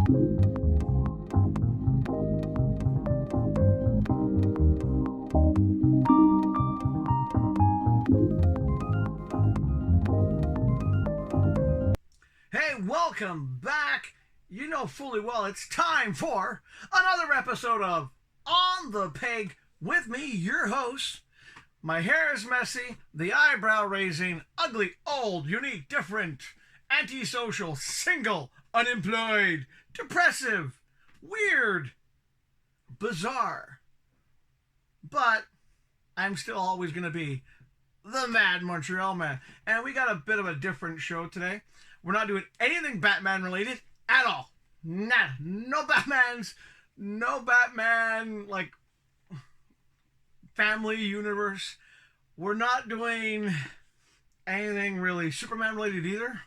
Hey, welcome back. You know fully well it's time for another episode of On the Peg with me, your host. My hair is messy, the eyebrow raising, ugly, old, unique, different, antisocial, single, unemployed, depressive, weird, bizarre. But I'm still always going to be the Mad Montreal Man. And we got a bit of a different show today. We're not doing anything Batman related at all. Nada. No Batmans. No Batman, like, family universe. We're not doing anything really Superman related either.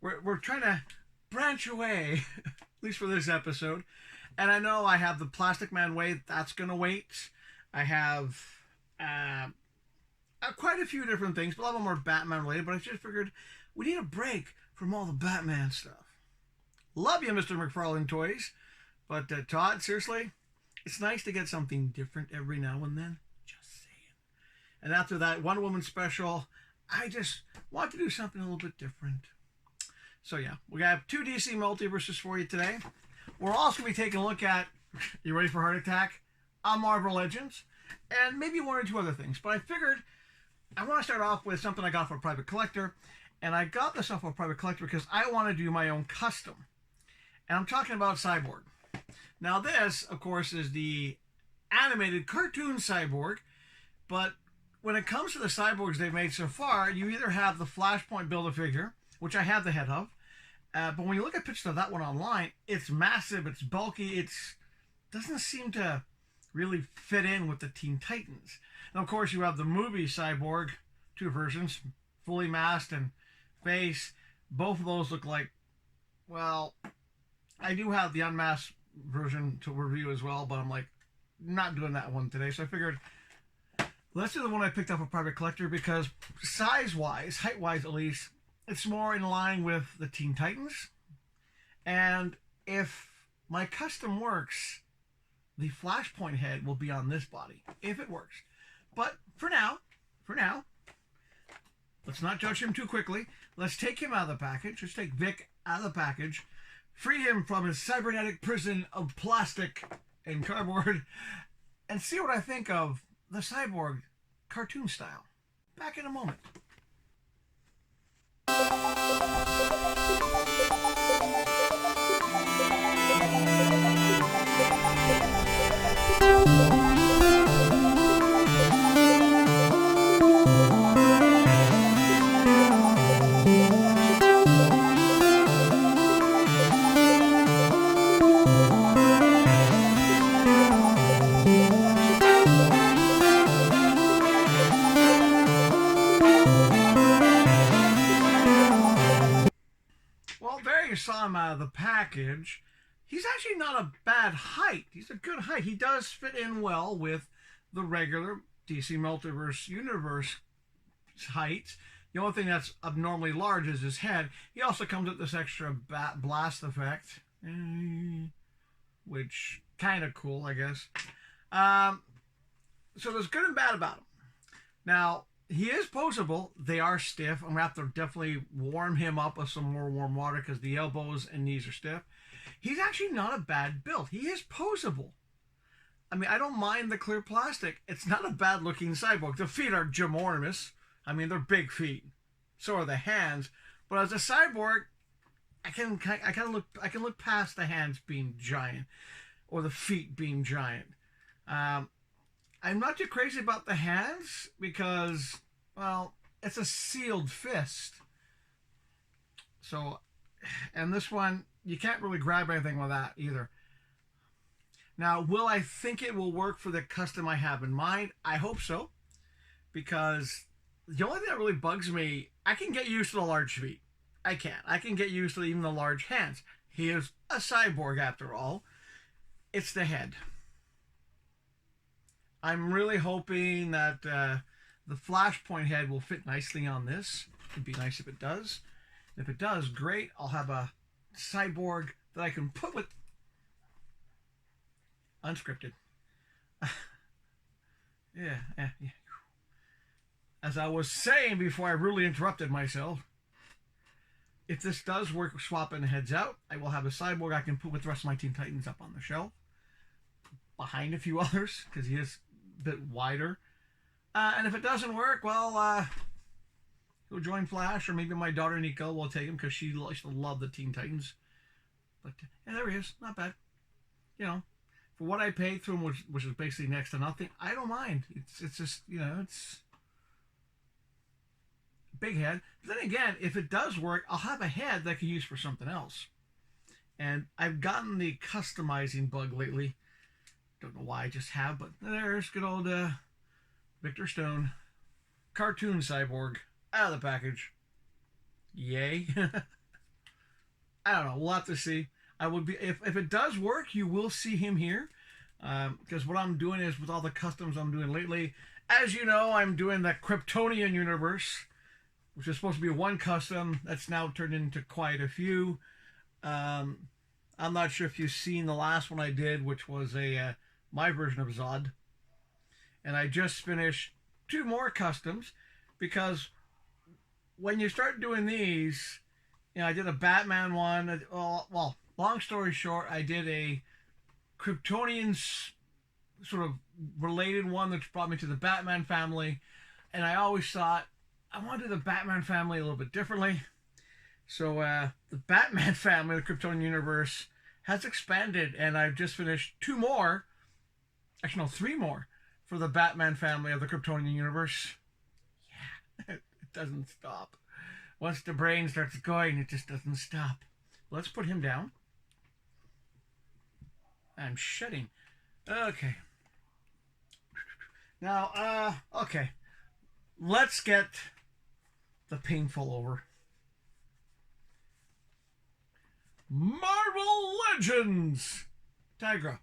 We're trying to branch away, at least for this episode. And I know I have the Plastic Man wait. That's going to wait. I have quite a few different things. But a lot of them are Batman related. But I just figured we need a break from all the Batman stuff. Love you, Mr. McFarlane Toys. But Todd, seriously, it's nice to get something different every now and then. Just saying. And after that Wonder Woman special, I just want to do something a little bit different. So yeah, we have 2 DC multiverses for you today. We're also going to be taking a look at, you ready for Heart Attack? Marvel Legends. And maybe 1 or 2 other things. But I figured I want to start off with something I got for a private collector. And I got this off of a private collector because I want to do my own custom. And I'm talking about Cyborg. Now this, of course, is the animated cartoon Cyborg. But when it comes to the Cyborgs they've made so far, you either have the Flashpoint Build-A-Figure, which I have the head of. But when you look at pictures of that one online, it's massive, it's bulky, it doesn't seem to really fit in with the Teen Titans. And of course you have the movie Cyborg, 2 versions, fully masked and face. Both of those look like, well, I do have the unmasked version to review as well, but I'm like not doing that one today. So I figured let's do the one I picked up a private collector because size-wise, height-wise at least, it's more in line with the Teen Titans. And if my custom works, the Flashpoint head will be on this body, if it works. But for now, let's not judge him too quickly. Let's take him out of the package. Let's take Vic out of the package. Free him from his cybernetic prison of plastic and cardboard. And see what I think of the Cyborg cartoon style. Back in a moment. Saw him out of the package. He's actually not a bad height. He's a good height. He does fit in well with the regular DC Multiverse Universe height. The only thing that's abnormally large is his head. He also comes with this extra blast effect, which kind of cool, I guess. So there's good and bad about him. Now, he is posable. They are stiff. I'm going to have to definitely warm him up with some more warm water because the elbows and knees are stiff. He's actually not a bad build. He is posable. I mean, I don't mind the clear plastic. It's not a bad looking Cyborg. The feet are ginormous. I mean, they're big feet. So are the hands. But as a Cyborg, I can look past the hands being giant or the feet being giant. I'm not too crazy about the hands because, well, it's a sealed fist. So, and this one, you can't really grab anything with that either. Now, will I think it will work for the custom I have in mind? I hope so. Because the only thing that really bugs me, I can get used to the large feet. I can. I can get used to even the large hands. He is a cyborg after all. It's the head. I'm really hoping that the Flashpoint head will fit nicely on this. It'd be nice if it does. If it does, great. I'll have a Cyborg that I can put with unscripted. Yeah. As I was saying before I really interrupted myself, if this does work swapping heads out, I will have a Cyborg I can put with the rest of my Teen Titans up on the shelf, behind a few others, because he is a bit wider. And if it doesn't work, well, he'll join Flash, or maybe my daughter Nico will take him, because she used to love the Teen Titans. But yeah, there he is. Not bad. You know, for what I paid for him, which is basically next to nothing, I don't mind. It's just, you know, it's big head. But then again, if it does work, I'll have a head that I can use for something else. And I've gotten the customizing bug lately. Don't know why, I just have, but there's good old Victor Stone, cartoon Cyborg, out of the package. Yay. I don't know, we'll have to see. I would be, if it does work, you will see him here. Because what I'm doing is, with all the customs I'm doing lately, as you know, I'm doing the Kryptonian universe, which is supposed to be one custom. That's now turned into quite a few. I'm not sure if you've seen the last one I did, which was my version of Zod. And I just finished 2 more customs, because when you start doing these, you know, I did a Batman one. Well, long story short, I did a Kryptonian sort of related one that's brought me to the Batman family. And I always thought, I want to do the Batman family a little bit differently. So the Batman family, the Kryptonian universe, has expanded, and I've just finished 2 more. Actually, no, 3 more for the Batman family of the Kryptonian universe. Yeah, it doesn't stop. Once the brain starts going, it just doesn't stop. Let's put him down. I'm shutting. Okay. Now, okay. Let's get the painful over. Marvel Legends! Tigra.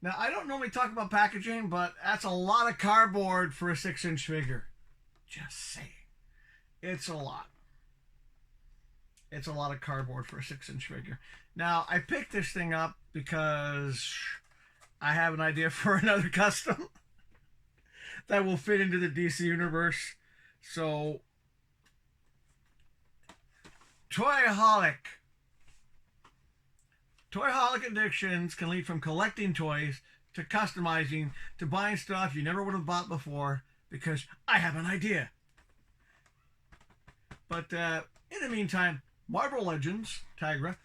Now, I don't normally talk about packaging, but that's a lot of cardboard for a 6-inch figure. Just saying. It's a lot. It's a lot of cardboard for a 6-inch figure. Now, I picked this thing up because I have an idea for another custom that will fit into the DC universe. So, Toyholic. Toyholic addictions can lead from collecting toys to customizing to buying stuff you never would have bought before because I have an idea. But in the meantime, Marvel Legends, Tigra,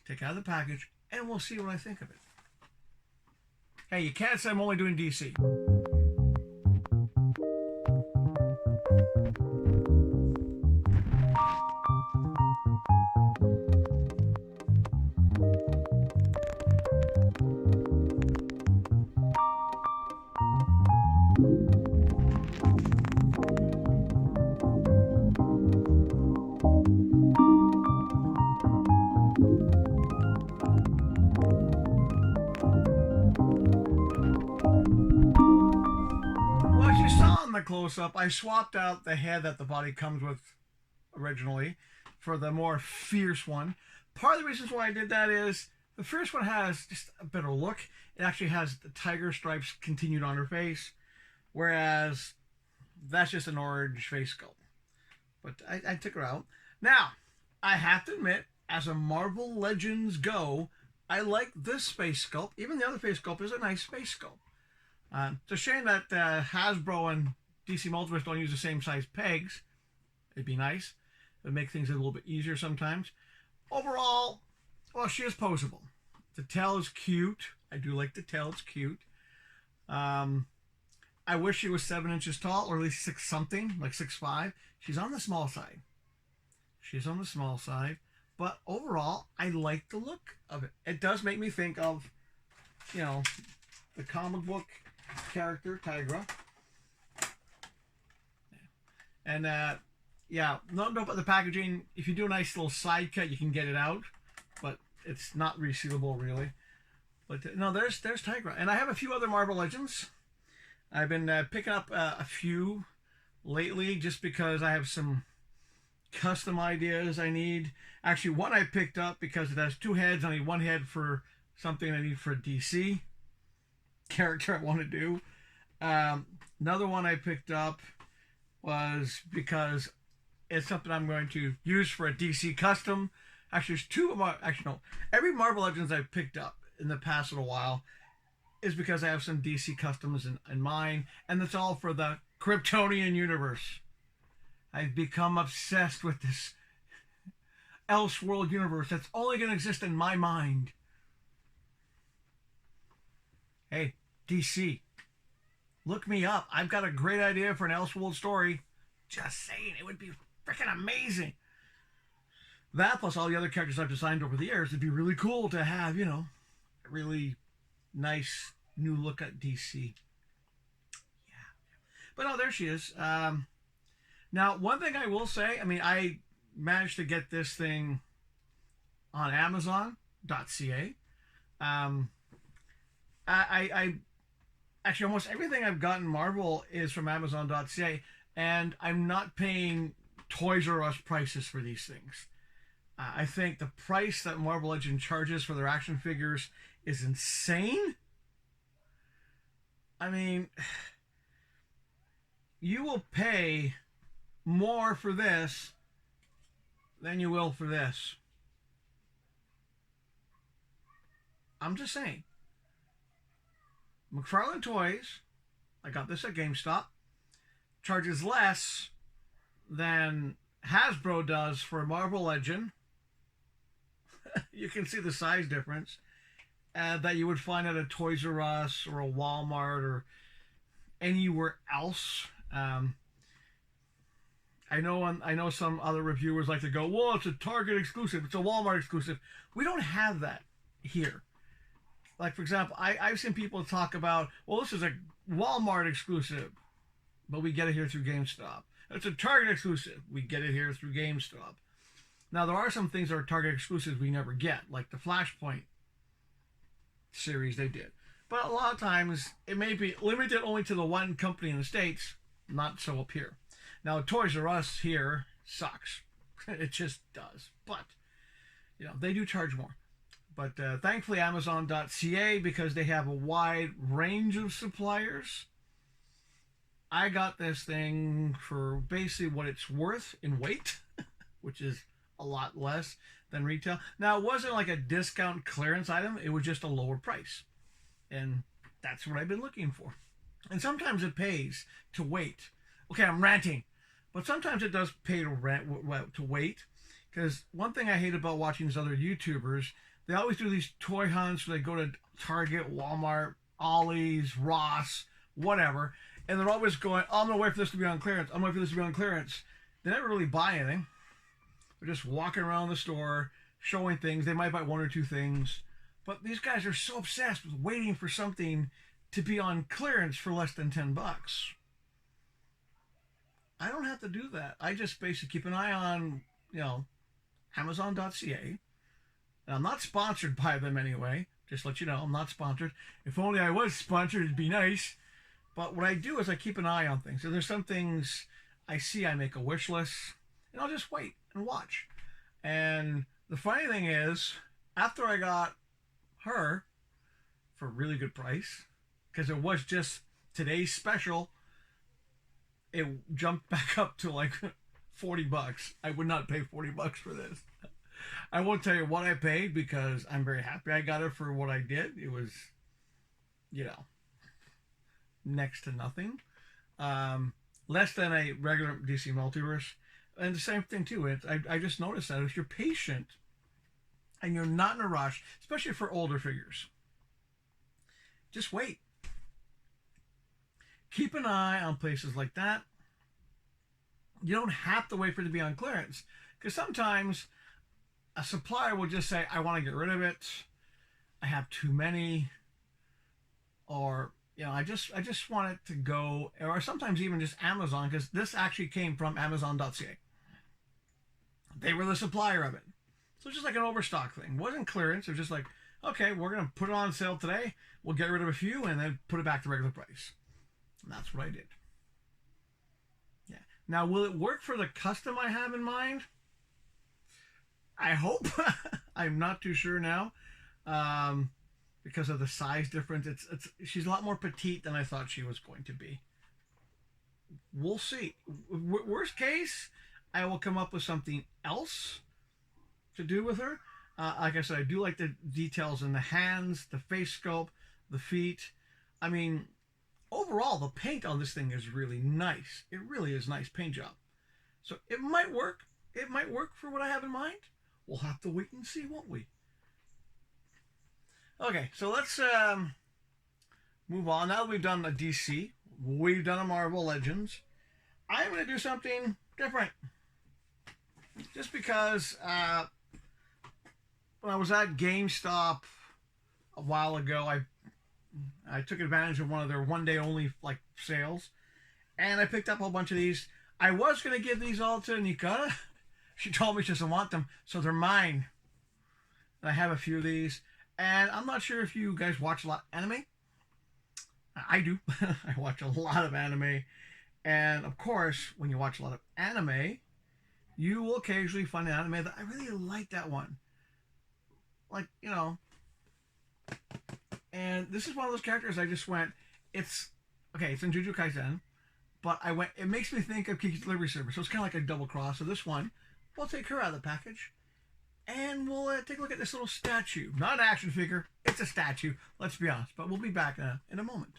take out of the package, and we'll see what I think of it. Hey, you can't say I'm only doing DC. Close-up, I swapped out the head that the body comes with originally for the more fierce one. Part of the reasons why I did that is the fierce one has just a better look. It actually has the tiger stripes continued on her face, whereas that's just an orange face sculpt. But I took her out. Now, I have to admit, as a Marvel Legends go, I like this face sculpt. Even the other face sculpt is a nice face sculpt. It's a shame that Hasbro and DC Multiverse don't use the same size pegs. It'd be nice. It'd make things a little bit easier sometimes. Overall, well, she is posable. The tail is cute. I do like the tail. It's cute. I wish she was 7 inches tall, or at least 6 something, like 6'5". She's on the small side. She's on the small side. But overall, I like the look of it. It does make me think of, you know, the comic book character, Tigra. And, yeah, no, but the packaging, if you do a nice little side cut, you can get it out. But it's not resealable, really. But, no, there's Tigra. And I have a few other Marvel Legends. I've been picking up a few lately just because I have some custom ideas I need. Actually, one I picked up because it has two heads. I need one head for something I need for a DC character I want to do. Another one I picked up was because it's something I'm going to use for a DC custom. Actually, there's two of my... Actually, no. Every Marvel Legends I've picked up in the past little while is because I have some DC customs in mind, and that's all for the Kryptonian universe. I've become obsessed with this Elseworld universe that's only going to exist in my mind. Hey, DC, look me up. I've got a great idea for an Elseworld story. Just saying, it would be freaking amazing. That plus all the other characters I've designed over the years, it'd be really cool to have, you know, a really nice new look at DC. Yeah. But no, there she is. Now, one thing I will say, I mean, I managed to get this thing on Amazon.ca. I actually almost everything I've gotten Marvel is from Amazon.ca, and I'm not paying Toys R Us prices for these things. I think the price that Marvel Legends charges for their action figures is insane. I mean, you will pay more for this than you will for this. I'm just saying. McFarlane Toys, I got this at GameStop, charges less than Hasbro does for Marvel Legend. You can see the size difference that you would find at a Toys R Us or a Walmart or anywhere else. I know some other reviewers like to go, well, it's a Target exclusive, it's a Walmart exclusive. We don't have that here. Like, for example, I've seen people talk about, well, this is a Walmart exclusive, but we get it here through GameStop. It's a Target exclusive. We get it here through GameStop. Now, there are some things that are Target exclusives we never get, like the Flashpoint series they did. But a lot of times, it may be limited only to the one company in the States, not so up here. Now, Toys R Us here sucks. It just does. But, you know, they do charge more. But thankfully, Amazon.ca, because they have a wide range of suppliers, I got this thing for basically what it's worth in weight, which is a lot less than retail. Now, it wasn't like a discount clearance item. It was just a lower price. And that's what I've been looking for. And sometimes it pays to wait. Okay, I'm ranting. But sometimes it does pay to wait. Because one thing I hate about watching these other YouTubers, they always do these toy hunts where they go to Target, Walmart, Ollie's, Ross, whatever. And they're always going, oh, I'm going to wait for this to be on clearance. I'm going to wait for this to be on clearance. They never really buy anything. They're just walking around the store, showing things. They might buy one or two things. But these guys are so obsessed with waiting for something to be on clearance for less than $10. I don't have to do that. I just basically keep an eye on, you know, Amazon.ca. And I'm not sponsored by them anyway. Just to let you know, I'm not sponsored. If only I was sponsored, it'd be nice. But what I do is I keep an eye on things. So there's some things I see, I make a wish list, and I'll just wait and watch. And the funny thing is, after I got her for a really good price, because it was just today's special, it jumped back up to like $40. I would not pay $40 for this. I won't tell you what I paid because I'm very happy I got it for what I did. It was, you know, next to nothing. Less than a regular DC Multiverse. And the same thing too. I just noticed that if you're patient and you're not in a rush, especially for older figures, just wait. Keep an eye on places like that. You don't have to wait for it to be on clearance, because sometimes a supplier will just say, I want to get rid of it. I have too many. Or, you know, I just want it to go. Or sometimes even just Amazon, because this actually came from Amazon.ca. They were the supplier of it. So it's just like an overstock thing. It wasn't clearance. It was just like, okay, we're going to put it on sale today. We'll get rid of a few and then put it back to regular price. And that's what I did. Yeah. Now, will it work for the custom I have in mind? I hope. I'm not too sure now, because of the size difference. She's a lot more petite than I thought she was going to be. We'll see. Worst case, I will come up with something else to do with her. Like I said, I do like the details in the hands, the face sculpt, the feet. I mean, overall, the paint on this thing is really nice. It really is nice paint job. So it might work. It might work for what I have in mind. We'll have to wait and see, won't we? Okay, so let's move on. Now that we've done a DC, we've done a Marvel Legends, I'm going to do something different. Just because when I was at GameStop a while ago, I took advantage of one of their one-day only like sales, and I picked up a whole bunch of these. I was going to give these all to Nika. She told me she doesn't want them, so they're mine. And I have a few of these, and I'm not sure if you guys watch a lot of anime. I do. I watch a lot of anime, and of course, when you watch a lot of anime, you will occasionally find an anime that I really like that one. Like, you know, and this is one of those characters I just went, it's in Jujutsu Kaisen, but it makes me think of Kiki's Delivery Service, so it's kind of like a double cross. So this one, we'll take her out of the package, and we'll take a look at this little statue. Not an action figure, it's a statue, let's be honest, but we'll be back in a moment.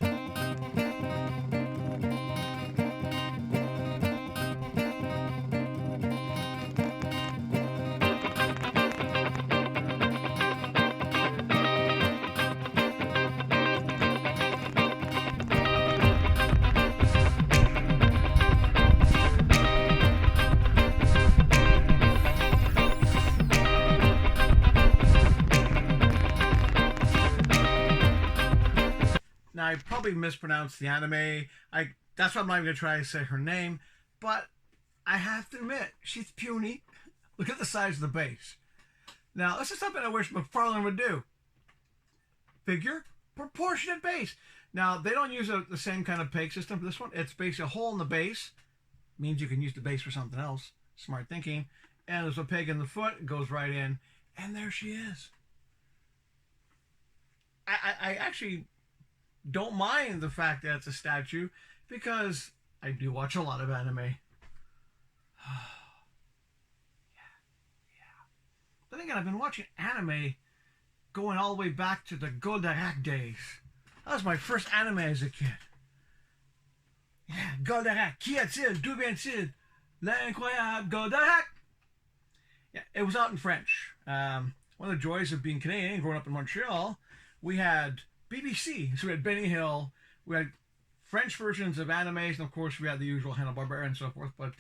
Now, I probably mispronounced the anime. That's why I'm not even going to try to say her name. But I have to admit, she's puny. Look at the size of the base. Now, this is something I wish McFarlane would do. Figure, proportionate base. Now, they don't use the same kind of peg system for this one. It's basically a hole in the base. Means you can use the base for something else. Smart thinking. And there's a peg in the foot. It goes right in. And there she is. I actually don't mind the fact that it's a statue, because I do watch a lot of anime. yeah. But then again, I've been watching anime going all the way back to the Goldarak days. That was my first anime as a kid. Yeah, Goldarak, qu'y a-t-il, d'où vient-il, l'incroyable Goldarak. Yeah, it was out in French. One of the joys of being Canadian, growing up in Montreal, we had BBC, so we had Benny Hill, we had French versions of animes, and of course we had the usual Hanna-Barbera and so forth, but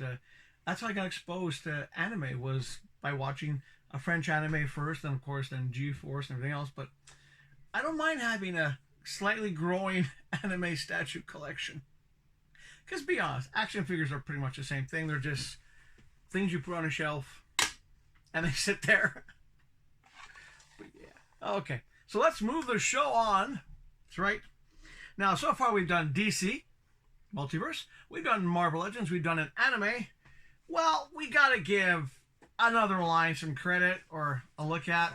that's how I got exposed to anime, was by watching a French anime first, and of course then G-Force and everything else. But I don't mind having a slightly growing anime statue collection, because be honest, action figures are pretty much the same thing. They're just things you put on a shelf and they sit there. But yeah, okay. So let's move the show on. That's right. Now, so far we've done DC, Multiverse. We've done Marvel Legends. We've done an anime. Well, we got to give another line some credit, or a look at.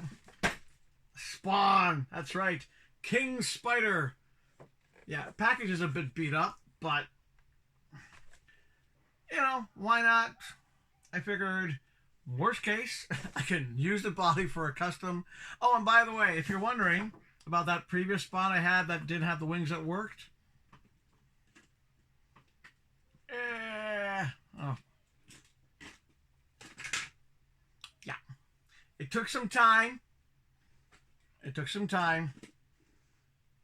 Spawn. That's right. King Spider. Yeah, package is a bit beat up, but, you know, why not? I figured, worst case, I can use the body for a custom. Oh, and by the way, if you're wondering about that previous Spawn I had that didn't have the wings that worked. Oh. Yeah. It took some time.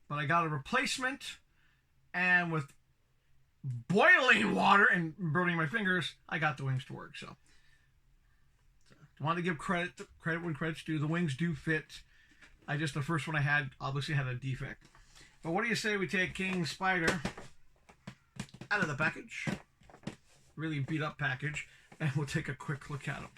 But I got a replacement, and with boiling water and burning my fingers, I got the wings to work. So I want to give credit when credit's due. The wings do fit. The first one I had obviously had a defect. But what do you say we take King Spider out of the package? Really beat up package. And we'll take a quick look at him.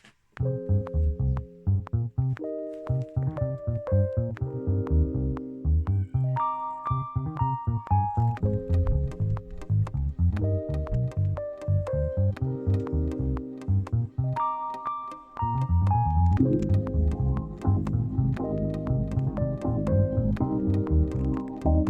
Well,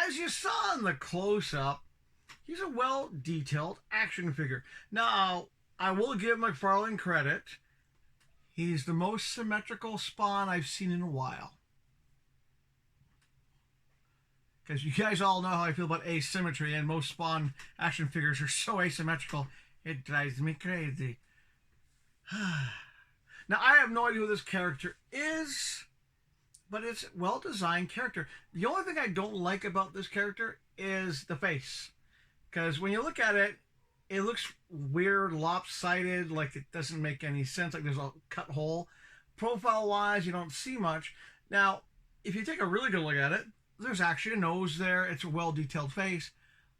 as you saw in the close-up, he's a well-detailed action figure. Now, I will give McFarlane credit. He's the most symmetrical Spawn I've seen in a while. Because you guys all know how I feel about asymmetry, and most Spawn action figures are so asymmetrical, it drives me crazy. Now, I have no idea who this character is, but it's a well-designed character. The only thing I don't like about this character is the face. Because when you look at it, it looks weird, lopsided, like it doesn't make any sense, like there's a cut hole. Profile-wise, you don't see much. Now, if you take a really good look at it, there's actually a nose there. It's a well-detailed face.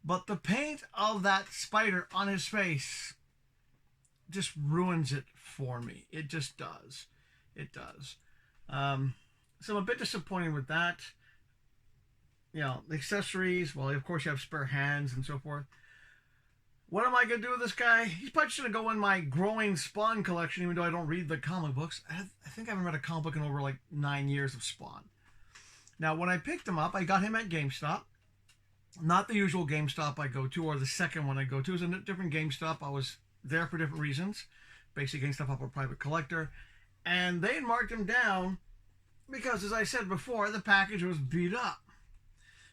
But the paint of that spider on his face just ruins it for me. It just does. It does. So I'm a bit disappointed with that. You know, the accessories, well, of course you have spare hands and so forth. What am I going to do with this guy? He's probably just going to go in my growing Spawn collection, even though I don't read the comic books. I think I haven't read a comic book in over like 9 years of Spawn. Now, when I picked him up, I got him at GameStop. Not the usual GameStop I go to, or the second one I go to. It was a different GameStop. I was there for different reasons. Basically, getting stuff up a private collector. And they marked him down because, as I said before, the package was beat up.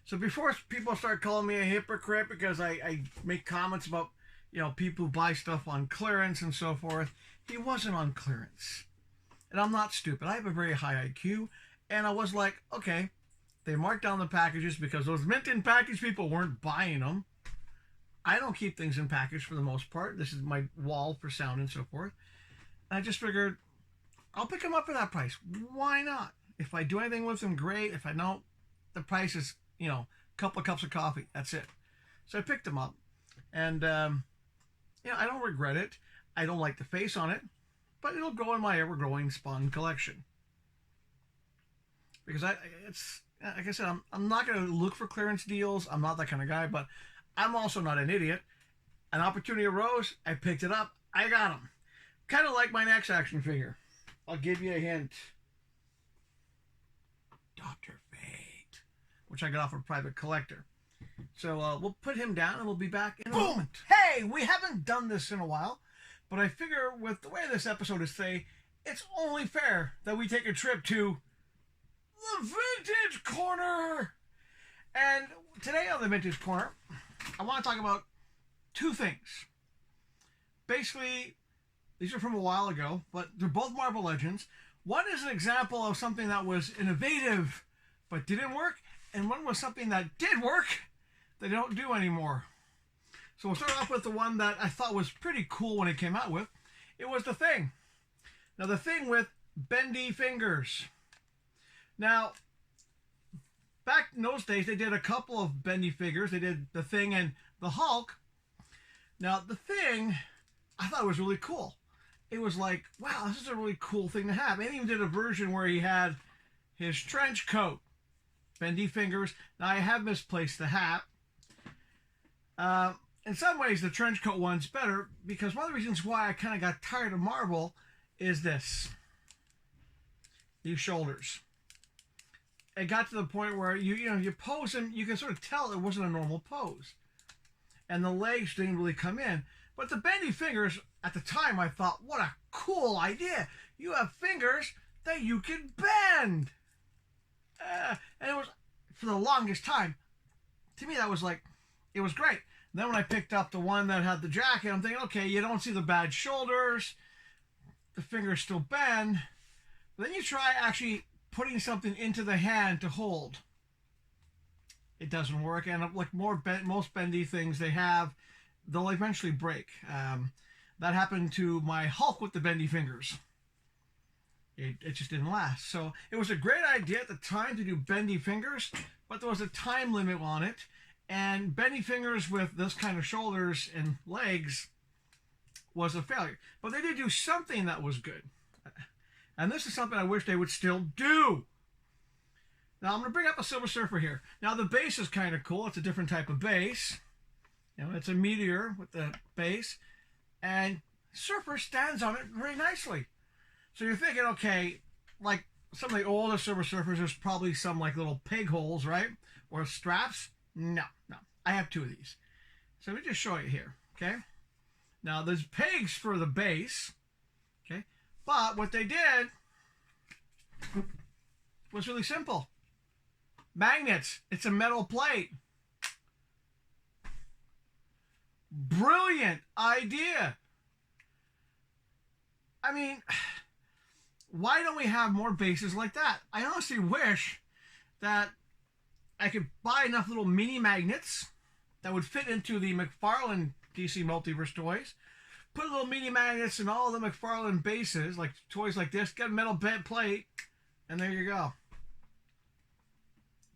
So before people start calling me a hypocrite because I make comments about, you know, people who buy stuff on clearance and so forth, he wasn't on clearance. And I'm not stupid. I have a very high IQ. And I was like, okay, they marked down the packages because those mint-in package people weren't buying them. I don't keep things in package for the most part. This is my wall for sound and so forth. And I just figured, I'll pick them up for that price. Why not? If I do anything with them, great. If I don't, the price is, you know, a couple of cups of coffee. That's it. So I picked them up. And, you know, I don't regret it. I don't like the face on it. But it'll go in my ever-growing Spawn collection. Because it's, like I said, I'm not going to look for clearance deals. I'm not that kind of guy. But I'm also not an idiot. An opportunity arose. I picked it up. I got them. Kind of like my next action figure. I'll give you a hint. Dr. Fate, which I got off a private collector. So we'll put him down and we'll be back in a moment. Hey, we haven't done this in a while, but I figure with the way this episode is today, it's only fair that we take a trip to the Vintage Corner. And today on the Vintage Corner, I want to talk about two things. Basically, these are from a while ago, but they're both Marvel Legends. One is an example of something that was innovative but didn't work, and one was something that did work they don't do anymore. So we'll start off with the one that I thought was pretty cool when it came out with. It was the Thing. Now, the Thing with bendy fingers. Now, back in those days, they did a couple of bendy figures. They did the Thing and the Hulk. Now, the Thing, I thought was really cool. It was like, wow, this is a really cool thing to have. And he even did a version where he had his trench coat, bendy fingers. Now, I have misplaced the hat. In some ways, the trench coat one's better because one of the reasons why I kind of got tired of Marvel is this. These shoulders. It got to the point where, you pose him, you can sort of tell it wasn't a normal pose. And the legs didn't really come in. But the bendy fingers, at the time, I thought, what a cool idea. You have fingers that you can bend. And it was, for the longest time, to me, that was like, it was great. And then when I picked up the one that had the jacket, I'm thinking, okay, you don't see the bad shoulders. The fingers still bend. But then you try actually putting something into the hand to hold. It doesn't work. And like most bendy things they have, they'll eventually break. That happened to my Hulk with the bendy fingers. It just didn't last. So it was a great idea at the time to do bendy fingers, but there was a time limit on it. And bendy fingers with this kind of shoulders and legs was a failure. But they did do something that was good. And this is something I wish they would still do. Now I'm going to bring up a Silver Surfer here. Now the base is kind of cool. It's a different type of base. You know, it's a meteor with the base. And Surfer stands on it very nicely. So you're thinking, okay, like some of the older Silver Surfers, there's probably some like little peg holes, right? Or straps. No. I have two of these. So let me just show you here, okay? Now there's pegs for the base, okay? But what they did was really simple. Magnets. It's a metal plate. Brilliant idea. I mean, why don't we have more bases like that? I honestly wish that I could buy enough little mini magnets that would fit into the McFarlane DC Multiverse toys. Put little mini magnets in all the McFarlane bases, like toys like this, get a metal bent plate, and there you go.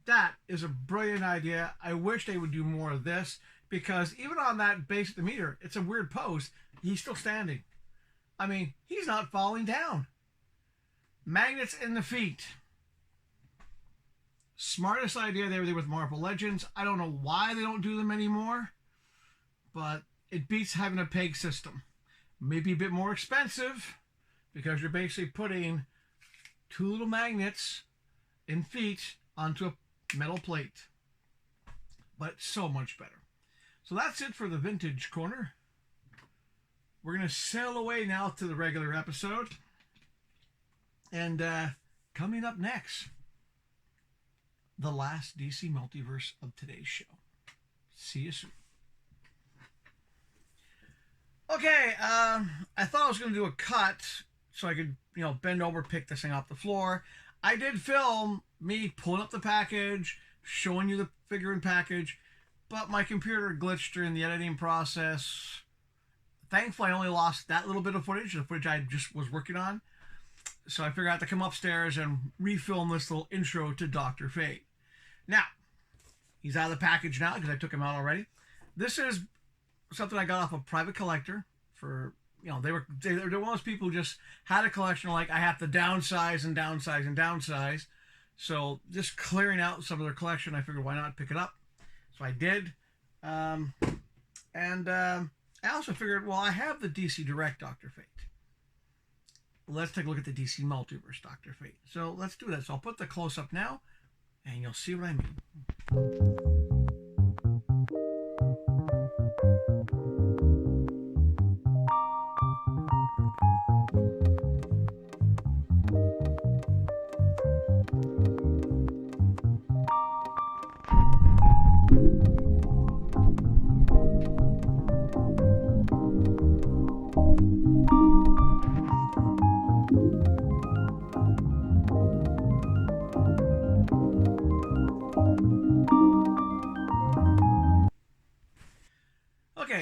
That is a brilliant idea. I wish they would do more of this, because even on that base of the meteor, it's a weird pose. He's still standing. I mean, he's not falling down. Magnets in the feet. Smartest idea they were there with Marvel Legends. I don't know why they don't do them anymore, but it beats having a peg system. Maybe a bit more expensive, because you're basically putting two little magnets in feet onto a metal plate. But it's so much better. So that's it for the vintage corner. We're going to sail away now to the regular episode. And coming up next, the last DC Multiverse of today's show. See you soon. Okay, I thought I was going to do a cut so I could, bend over, pick this thing off the floor. I did film me pulling up the package, showing you the figure and package, but my computer glitched during the editing process. Thankfully, I only lost that little bit of footage, the footage I just was working on. So I figured I had to come upstairs and refilm this little intro to Dr. Fate. Now, he's out of the package now because I took him out already. This is something I got off a private collector for, they were one of those people who just had a collection like, I have to downsize and downsize and downsize. So just clearing out some of their collection, I figured why not pick it up. So I did. I also figured, well, I have the DC Direct Dr. Fate. Let's take a look at the DC Multiverse Dr. Fate. So let's do that. So I'll put the close-up now, and you'll see what I mean.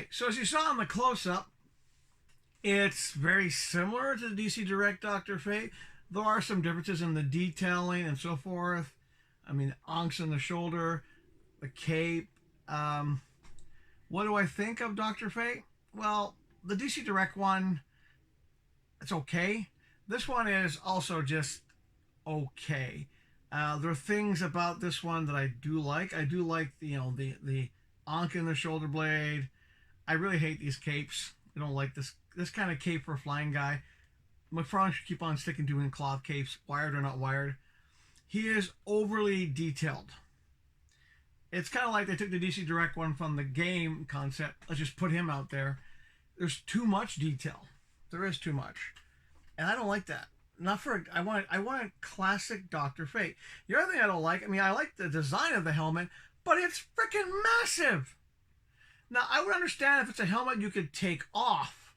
So as you saw in the close-up, it's very similar to the DC Direct Dr. Fate. There are some differences in the detailing and so forth. I mean, onks in the shoulder, the cape. What do I think of Dr. Fate? Well, the DC Direct one, it's okay. This one is also just okay. There are things about this one that I do like. I do like the onk in the shoulder blade. I really hate these capes. I don't like this kind of cape for a flying guy. McFarlane should keep on sticking to cloth capes, wired or not wired. He is overly detailed. It's kind of like they took the DC Direct one from the game concept. Let's just put him out there. There's too much detail. There is too much. And I don't like that. Not for I want a classic Dr. Fate. The other thing I don't like, I like the design of the helmet, but it's freaking massive. Now, I would understand if it's a helmet you could take off,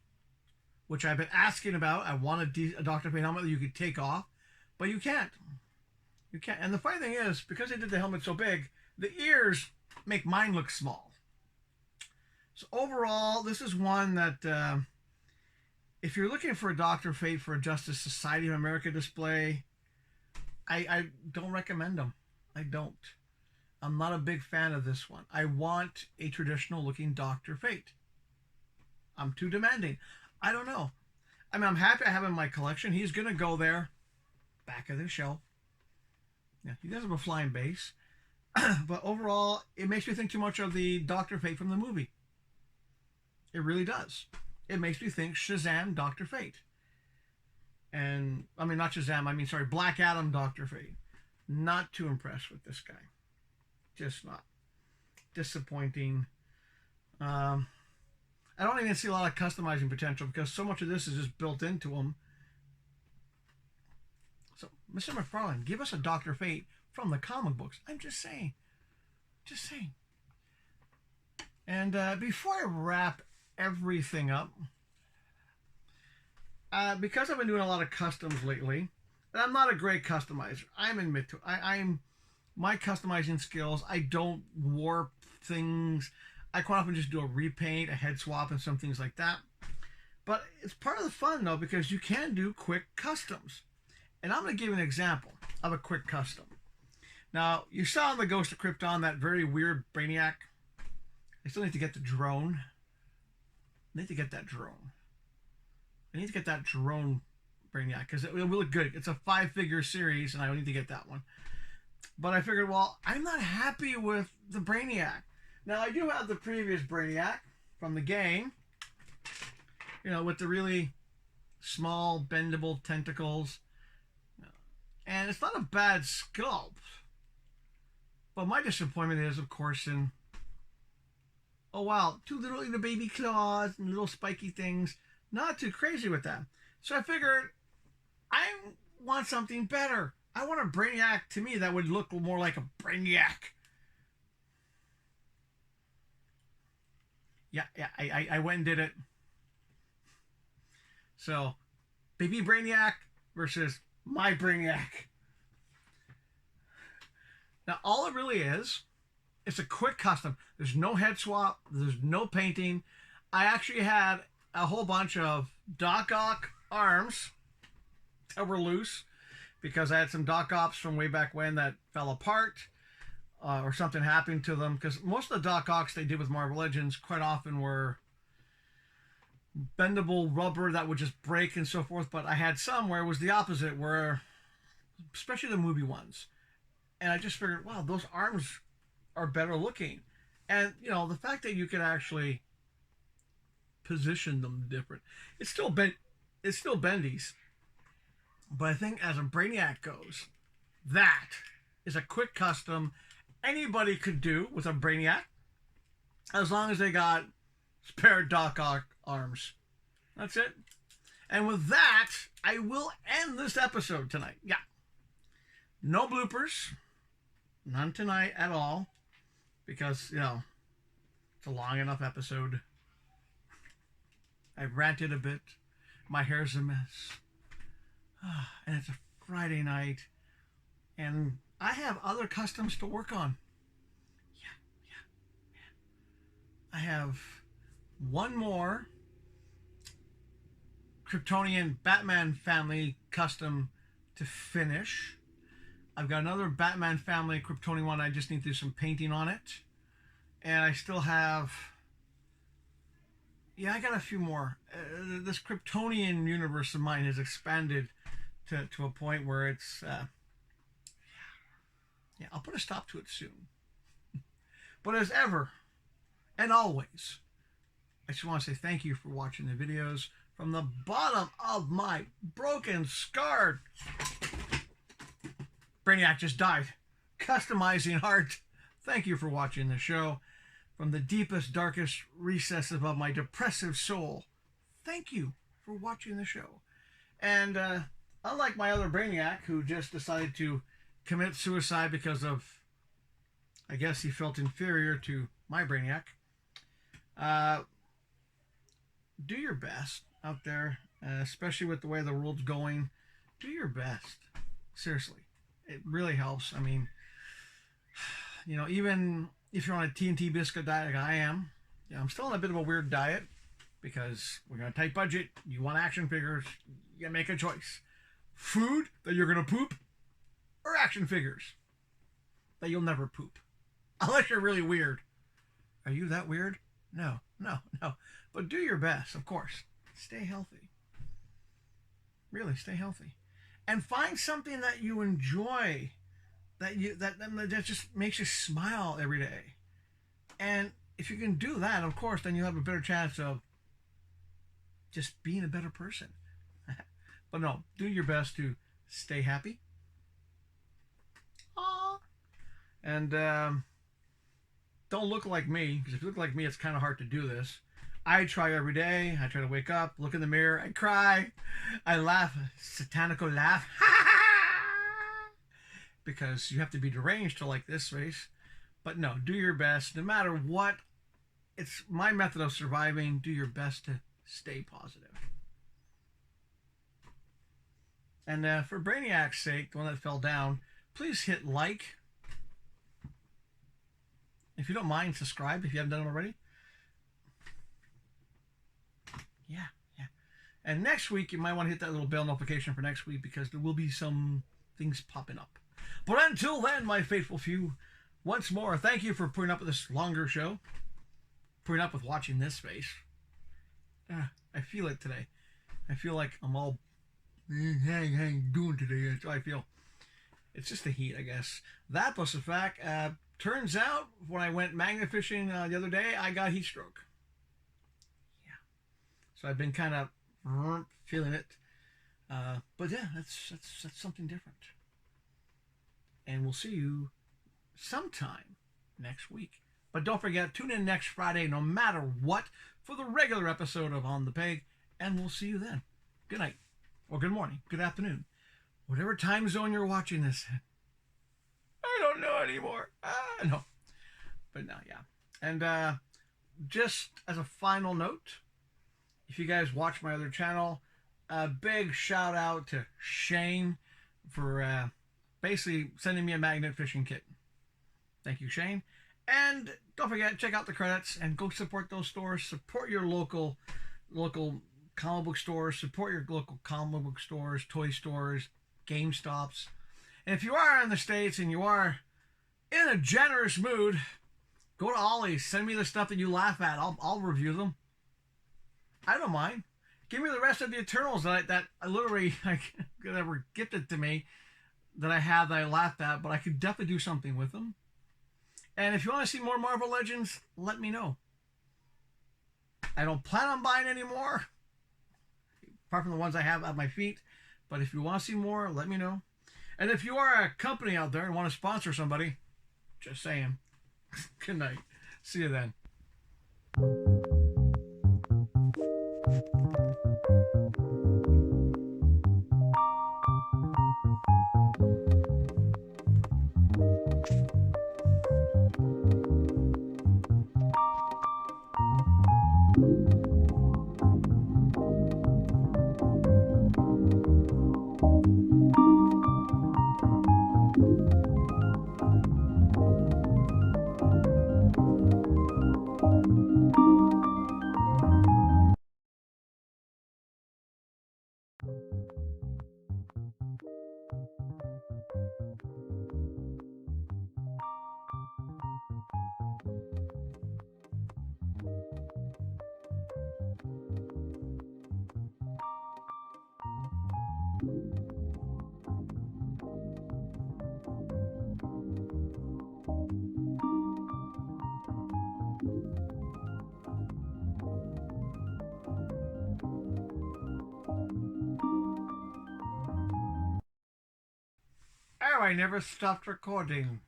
which I've been asking about. I want a Dr. Fate helmet that you could take off, but you can't. You can't. And the funny thing is, because they did the helmet so big, the ears make mine look small. So overall, this is one that, if you're looking for a Dr. Fate for a Justice Society of America display, I don't recommend them. I don't. I'm not a big fan of this one. I want a traditional looking Dr. Fate. I'm too demanding. I don't know. I'm happy I have him in my collection. He's going to go there, back of the shelf. Yeah, he does have a flying base. But overall, it makes me think too much of the Dr. Fate from the movie. It really does. It makes me think Shazam, Dr. Fate. And, I mean, not Shazam, I mean, sorry, Black Adam, Dr. Fate. Not too impressed with this guy. Just not. Disappointing. I don't even see a lot of customizing potential because so much of this is just built into him. So, Mr. McFarlane, give us a Dr. Fate from the comic books. I'm just saying. Just saying. And before I wrap everything up, because I've been doing a lot of customs lately, and I'm not a great customizer. I'm admit to it. I'm my customizing skills. I don't warp things. I quite often just do a repaint, a head swap, and some things like that. But it's part of the fun though because you can do quick customs. And I'm going to give you an example of a quick custom. Now, you saw in the Ghost of Krypton that very weird Brainiac. I still need to get the drone. I need to get that drone. I need to get that drone Brainiac because it will look good. It's a 5-figure series and I need to get that one. But I figured, well, I'm not happy with the Brainiac. Now, I do have the previous Brainiac from the game. You know, with the really small, bendable tentacles. And it's not a bad sculpt. But my disappointment is, of course, in... Oh, wow, 2 little baby claws and little spiky things. Not too crazy with that. So I figured, I want something better. I want a Brainiac, to me, that would look more like a Brainiac. Yeah, I went and did it. So, baby Brainiac versus my Brainiac. Now, all it really is, it's a quick custom. There's no head swap. There's no painting. I actually had a whole bunch of Doc Ock arms that were loose because I had some Doc Ocks from way back when that fell apart or something happened to them. Because most of the Doc Ocks they did with Marvel Legends quite often were bendable rubber that would just break and so forth. But I had some where it was the opposite, where especially the movie ones. And I just figured, wow, those arms are better looking. And, you know, the fact that you could actually position them different. It's still bendies. But I think as a Brainiac goes, that is a quick custom anybody could do with a Brainiac as long as they got spare Doc Ock arms. That's it. And with that, I will end this episode tonight. Yeah. No bloopers. None tonight at all. Because, you know, it's a long enough episode. I ranted a bit. My hair's a mess. And it's a Friday night. And I have other customs to work on. Yeah. I have one more Kryptonian Batman family custom to finish. I've got another Batman family Kryptonian one. I just need to do some painting on it. And I still have... Yeah, I got a few more. This Kryptonian universe of mine has expanded to a point where it's... yeah, I'll put a stop to it soon. But as ever, and always, I just want to say thank you for watching the videos from the bottom of my broken, scarred... Brainiac just died. Customizing heart. Thank you for watching the show. From the deepest, darkest recesses of my depressive soul, thank you for watching the show. And unlike my other Brainiac, who just decided to commit suicide because of, I guess he felt inferior to my Brainiac, do your best out there, especially with the way the world's going. Do your best. Seriously. It really helps. I mean, you know, even if you're on a TNT biscuit diet like I am, yeah, I'm still on a bit of a weird diet because we're on a tight budget. You want action figures, you gotta make a choice. Food that you're gonna poop, or action figures that you'll never poop. Unless you're really weird. Are you that weird? No. But do your best, of course. Stay healthy. Really, stay healthy. And find something that you enjoy that just makes you smile every day. And if you can do that, of course, then you have a better chance of just being a better person. But no, do your best to stay happy. Aww. And don't look like me, because if you look like me, it's kind of hard to do this. I try every day. I try to wake up, look in the mirror, I cry, I laugh, satanical laugh, because you have to be deranged to like this face. But no, do your best, no matter what. It's my method of surviving. Do your best to stay positive. And for Brainiac's sake, the one that fell down, please hit like. If you don't mind, subscribe if you haven't done it already. Yeah. And next week, you might want to hit that little bell notification for next week, because there will be some things popping up. But until then, my faithful few, once more, thank you for putting up with this longer show. Putting up with watching this face. I feel it today. I feel like I'm all, how you doing today? That's how I feel. It's just the heat, I guess. That plus the fact, turns out when I went magnet fishing the other day, I got heat stroke. Yeah. So I've been kind of feeling it. But yeah, that's something different. And we'll see you sometime next week. But don't forget, tune in next Friday, no matter what, for the regular episode of On the Peg. And we'll see you then. Good night. Or good morning. Good afternoon. Whatever time zone you're watching this in. I don't know anymore. No. But no, yeah. And just as a final note, if you guys watch my other channel, a big shout out to Shane for basically sending me a magnet fishing kit. Thank you, Shane. And don't forget, check out the credits and go support those stores. Support your local comic book stores. Support your local comic book stores, toy stores, GameStops. And if you are in the States and you are in a generous mood, go to Ollie's. Send me the stuff that you laugh at. I'll review them. I don't mind. Give me the rest of the Eternals that I literally that were gifted to me, that I have, that I laughed at, but I could definitely do something with them. And if you want to see more Marvel Legends, let me know. I don't plan on buying any more, apart from the ones I have at my feet. But if you want to see more, let me know. And if you are a company out there and want to sponsor somebody, just saying. Good night. See you then. Oh, I never stopped recording.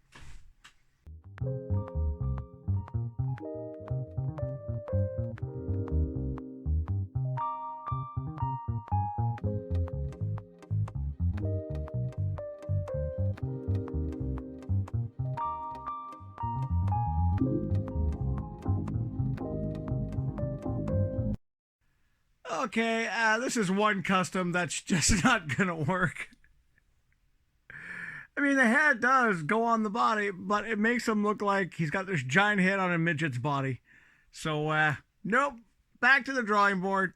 Okay, this is one custom that's just not gonna work. I mean, the head does go on the body, but it makes him look like he's got this giant head on a midget's body. So, nope, back to the drawing board.